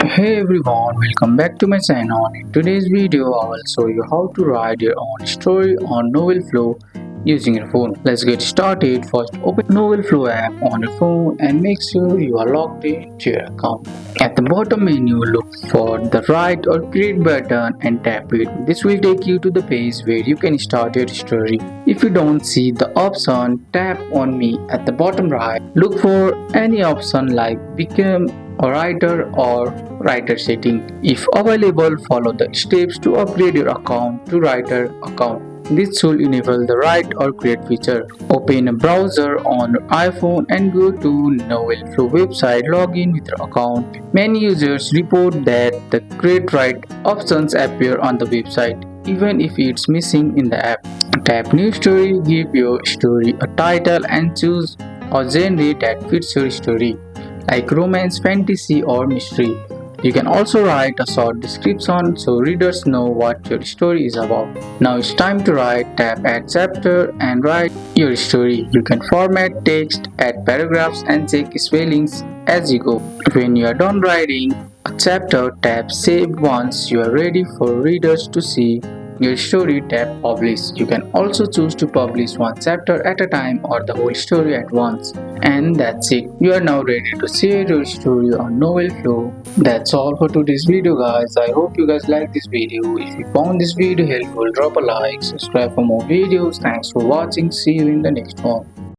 Hey everyone, welcome back to my channel. In today's video, I will show you how to write your own story on Novel Flow using your phone. Let's get started. First, open Novel Flow app on your phone and make sure you are logged into your account. At the bottom menu, look for the write or create button and tap it. This will take you to the page where you can start your story. If you don't see the option, tap on me at the bottom right. Look for any option like become a writer or writer setting. If available, follow the steps to upgrade your account to writer account. This should enable the write or create feature. Open a browser on your iPhone and go to Novel Flow website. Log in with your account. Many users report that the create write options appear on the website even if it's missing in the app. Tap new story, give your story a title and choose a genre that fits your story like romance, fantasy, or mystery. You can also write a short description so readers know what your story is about. Now it's time to write. Tap Add Chapter and write your story. You can format text, add paragraphs, and check spellings as you go. When you are done writing a chapter, tap Save. Once you are ready for readers to see your story, tap Publish. You can also choose to publish one chapter at a time or the whole story at once. And that's it. You are now ready to share your story on Novel Flow. That's all for today's video, guys. I hope you guys like this video. If you found this video helpful, drop a like, subscribe for more videos. Thanks for watching. See you in the next one.